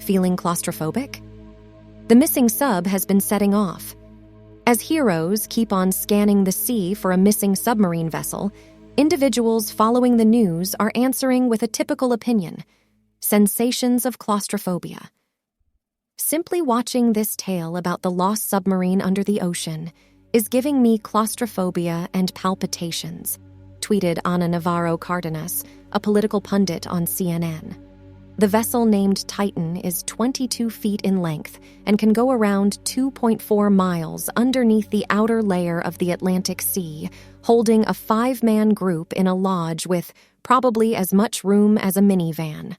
Feeling claustrophobic? The missing sub has been setting off. As heroes keep on scanning the sea for a missing submarine vessel, individuals following the news are answering with a typical opinion: sensations of claustrophobia. Simply watching this tale about the lost submarine under the ocean is giving me claustrophobia and palpitations, tweeted Ana Navarro Cardenas, a political pundit on CNN. The vessel named Titan is 22 feet in length and can go around 2.4 miles underneath the outer layer of the Atlantic Sea, holding a 5-man group in a lodge with probably as much room as a minivan.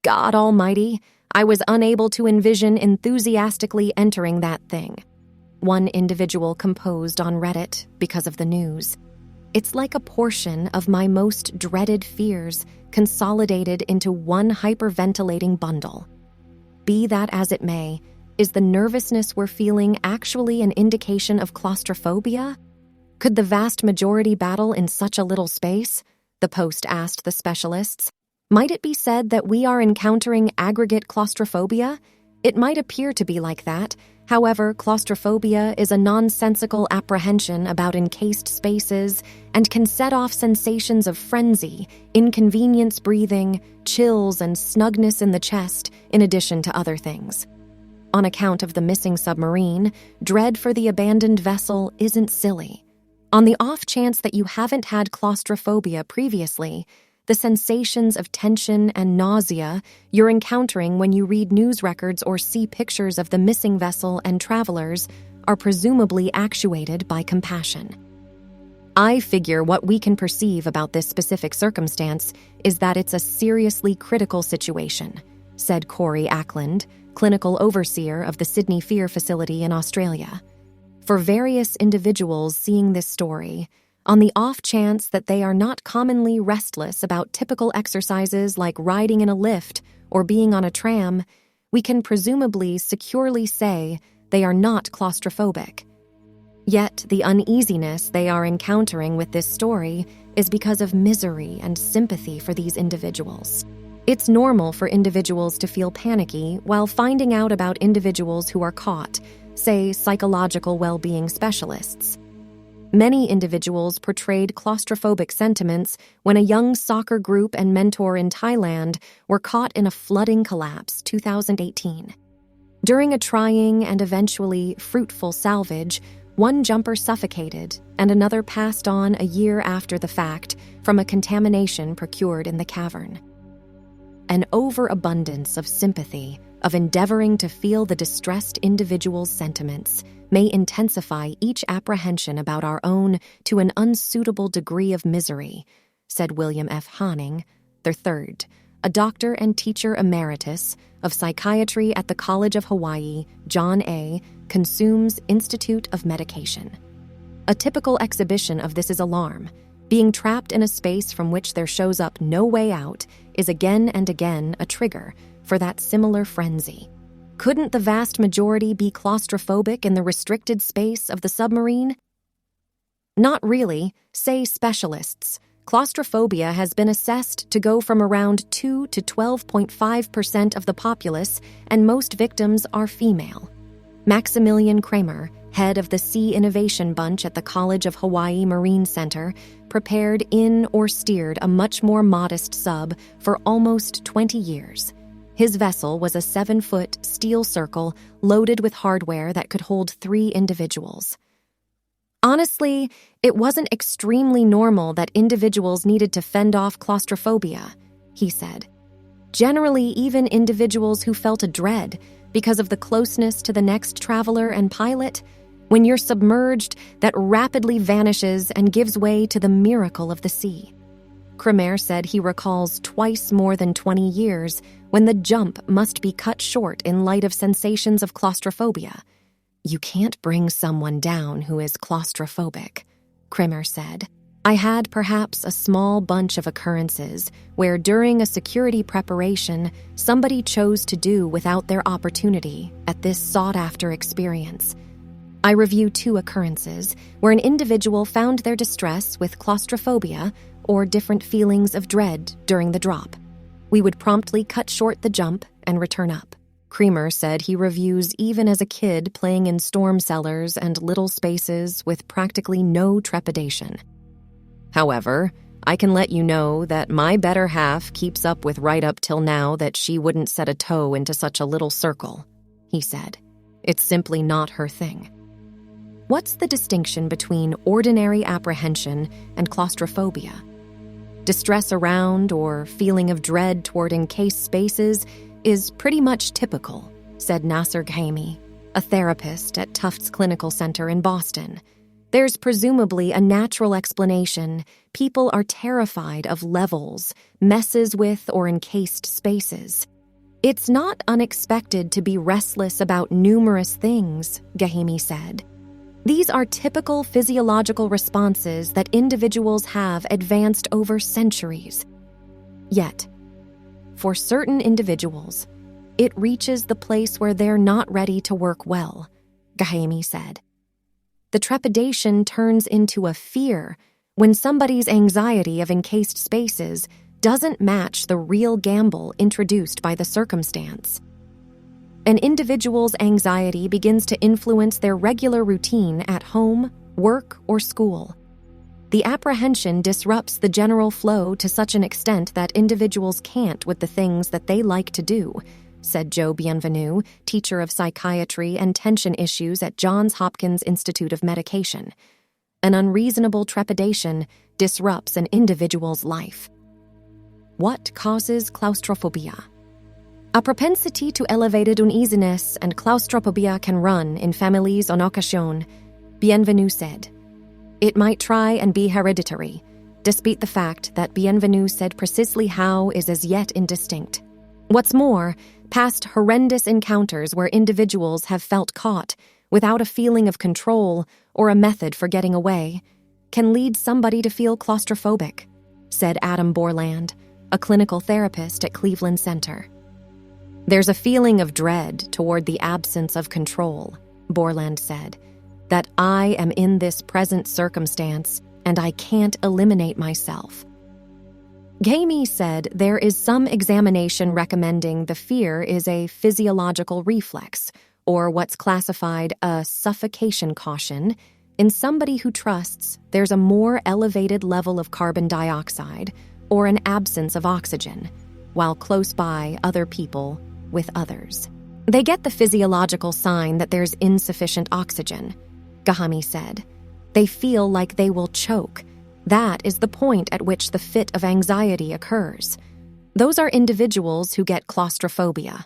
God almighty, I was unable to envision enthusiastically entering that thing. One individual composed on Reddit because of the news. It's like a portion of my most dreaded fears consolidated into one hyperventilating bundle. Be that as it may, is the nervousness we're feeling actually an indication of claustrophobia? Could the vast majority battle in such a little space? The Post asked the specialists. Might it be said that we are encountering aggregate claustrophobia? It might appear to be like that. However, claustrophobia is a nonsensical apprehension about encased spaces and can set off sensations of frenzy, inconvenience breathing, chills, and snugness in the chest, in addition to other things. On account of the missing submarine, dread for the abandoned vessel isn't silly. On the off chance that you haven't had claustrophobia previously, the sensations of tension and nausea you're encountering when you read news records or see pictures of the missing vessel and travelers are presumably actuated by compassion. I figure what we can perceive about this specific circumstance is that it's a seriously critical situation, said Corey Ackland, clinical overseer of the Sydney Fear facility in Australia. For various individuals seeing this story, on the off chance that they are not commonly restless about typical exercises like riding in a lift or being on a tram, we can presumably securely say they are not claustrophobic. Yet the uneasiness they are encountering with this story is because of misery and sympathy for these individuals. It's normal for individuals to feel panicky while finding out about individuals who are caught, say psychological well-being specialists. Many individuals portrayed claustrophobic sentiments when a young soccer group and mentor in Thailand were caught in a flooding collapse 2018. During a trying and eventually fruitful salvage, one jumper suffocated and another passed on a year after the fact from a contamination procured in the cavern. An overabundance of sympathy, of endeavoring to feel the distressed individual's sentiments, may intensify each apprehension about our own to an unsuitable degree of misery, said William F. Hanning, III, a doctor and teacher emeritus of psychiatry at the College of Hawaii, John A. Consum's Institute of Medication. A typical exhibition of this is alarm. Being trapped in a space from which there shows up no way out is again and again a trigger for that similar frenzy. Couldn't the vast majority be claustrophobic in the restricted space of the submarine? Not really, say specialists. Claustrophobia has been assessed to go from around 2 to 12.5% of the populace, and most victims are female. Maximilian Kramer, head of the Sea Innovation Bunch at the College of Hawaii Marine Center, prepared in or steered a much more modest sub for almost 20 years. His vessel was a 7-foot steel circle loaded with hardware that could hold 3 individuals. Honestly, it wasn't extremely normal that individuals needed to fend off claustrophobia, he said. Generally, even individuals who felt a dread because of the closeness to the next traveler and pilot, when you're submerged, that rapidly vanishes and gives way to the miracle of the sea. Kramer said he recalls twice more than 20 years when the jump must be cut short in light of sensations of claustrophobia. You can't bring someone down who is claustrophobic, Kramer said. I had perhaps a small bunch of occurrences where during a security preparation, somebody chose to do without their opportunity at this sought-after experience. I review 2 occurrences where an individual found their distress with claustrophobia or different feelings of dread during the drop. We would promptly cut short the jump and return up. Creamer said he reviews even as a kid playing in storm cellars and little spaces with practically no trepidation. However, I can let you know that my better half keeps up with right up till now that she wouldn't set a toe into such a little circle, he said. It's simply not her thing. What's the distinction between ordinary apprehension and claustrophobia? Distress around or feeling of dread toward encased spaces is pretty much typical, said Nasser Ghami, a therapist at Tufts Clinical Center in Boston. There's presumably a natural explanation. People are terrified of levels, messes with or encased spaces. It's not unexpected to be restless about numerous things, Ghami said. These are typical physiological responses that individuals have advanced over centuries. Yet, for certain individuals, it reaches the place where they're not ready to work well, Ghami said. The trepidation turns into a fear when somebody's anxiety of encased spaces doesn't match the real gamble introduced by the circumstance. An individual's anxiety begins to influence their regular routine at home, work, or school. The apprehension disrupts the general flow to such an extent that individuals can't with the things that they like to do, said Joe Bienvenu, teacher of psychiatry and tension issues at Johns Hopkins Institute of Medication. An unreasonable trepidation disrupts an individual's life. What causes claustrophobia? A propensity to elevated uneasiness and claustrophobia can run in families on occasion, Bienvenu said. It might try and be hereditary, despite the fact that Bienvenu said precisely how is as yet indistinct. What's more, past horrendous encounters where individuals have felt caught without a feeling of control or a method for getting away can lead somebody to feel claustrophobic, said Adam Borland, a clinical therapist at Cleveland Center. There's a feeling of dread toward the absence of control, Borland said, that I am in this present circumstance and I can't eliminate myself. Ghami said there is some examination recommending the fear is a physiological reflex, or what's classified a suffocation caution, in somebody who trusts there's a more elevated level of carbon dioxide or an absence of oxygen, while close by other people with others. They get the physiological sign that there's insufficient oxygen, Ghami said. They feel like they will choke. That is the point at which the fit of anxiety occurs. Those are individuals who get claustrophobia.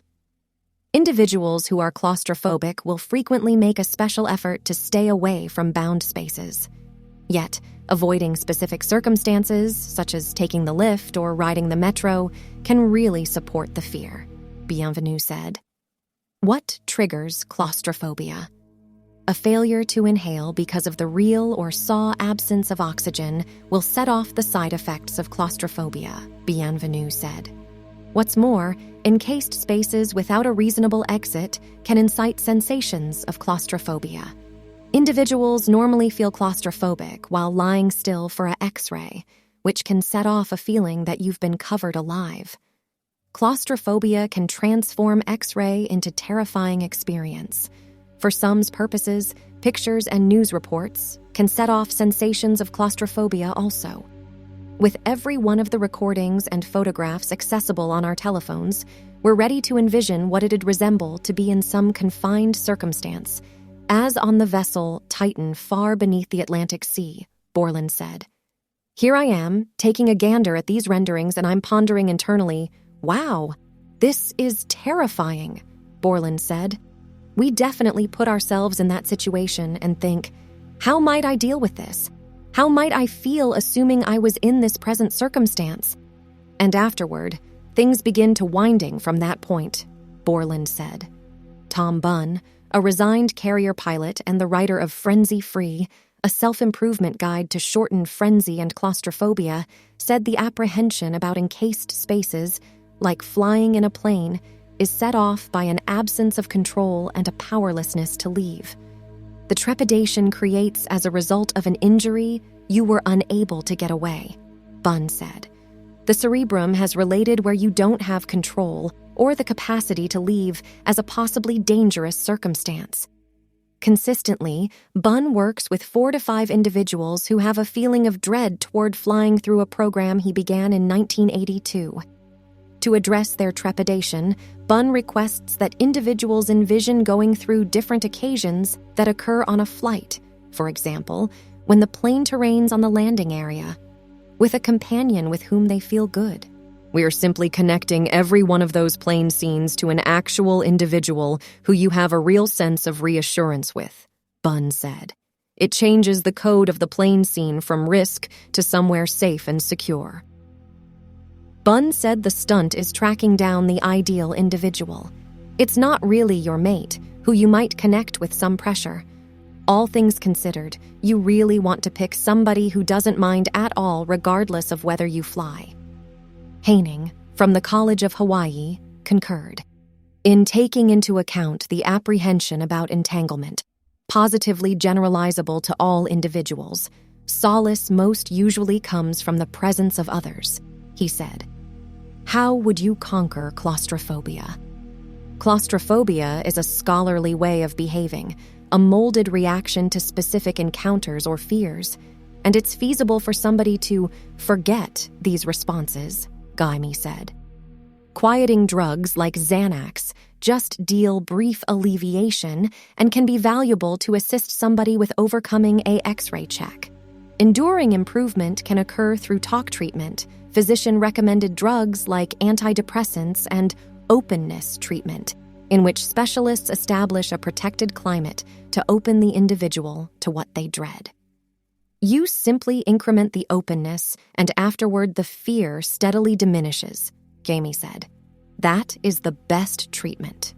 Individuals who are claustrophobic will frequently make a special effort to stay away from bound spaces. Yet, avoiding specific circumstances, such as taking the lift or riding the metro, can really support the fear, Bienvenu said. What triggers claustrophobia? A failure to inhale because of the real or saw absence of oxygen will set off the side effects of claustrophobia, Bienvenu said. What's more, encased spaces without a reasonable exit can incite sensations of claustrophobia. Individuals normally feel claustrophobic while lying still for an X-ray, which can set off a feeling that you've been covered alive. Claustrophobia can transform X-ray into terrifying experience. For some purposes, pictures and news reports can set off sensations of claustrophobia also. With every one of the recordings and photographs accessible on our telephones, we're ready to envision what it'd resemble to be in some confined circumstance, as on the vessel Titan far beneath the Atlantic Sea, Borland said. Here I am, taking a gander at these renderings, and I'm pondering internally, wow, this is terrifying, Borland said. We definitely put ourselves in that situation and think, how might I deal with this? How might I feel assuming I was in this present circumstance? And afterward, things begin to winding from that point, Borland said. Tom Bunn, a resigned carrier pilot and the writer of Frenzy Free, a self-improvement guide to shorten frenzy and claustrophobia, said the apprehension about encased spaces, like flying in a plane, is set off by an absence of control and a powerlessness to leave. The trepidation creates as a result of an injury you were unable to get away, Bunn said. The cerebrum has related where you don't have control or the capacity to leave as a possibly dangerous circumstance. Consistently, Bunn works with 4 to 5 individuals who have a feeling of dread toward flying through a program he began in 1982. To address their trepidation, Bunn requests that individuals envision going through different occasions that occur on a flight, for example, when the plane terrain's on the landing area, with a companion with whom they feel good. We are simply connecting every one of those plane scenes to an actual individual who you have a real sense of reassurance with, Bunn said. It changes the code of the plane scene from risk to somewhere safe and secure. Bunn said the stunt is tracking down the ideal individual. It's not really your mate, who you might connect with some pressure. All things considered, you really want to pick somebody who doesn't mind at all regardless of whether you fly. Haining, from the College of Hawaii, concurred. In taking into account the apprehension about entanglement, positively generalizable to all individuals, solace most usually comes from the presence of others, he said. How would you conquer claustrophobia? Claustrophobia is a scholarly way of behaving, a molded reaction to specific encounters or fears, and it's feasible for somebody to forget these responses, Gaimi said. Quieting drugs like Xanax just deal brief alleviation and can be valuable to assist somebody with overcoming a X-ray check. Enduring improvement can occur through talk treatment, physician-recommended drugs like antidepressants, and openness treatment, in which specialists establish a protected climate to open the individual to what they dread. You simply increment the openness, and afterward the fear steadily diminishes, Gaimi said. That is the best treatment.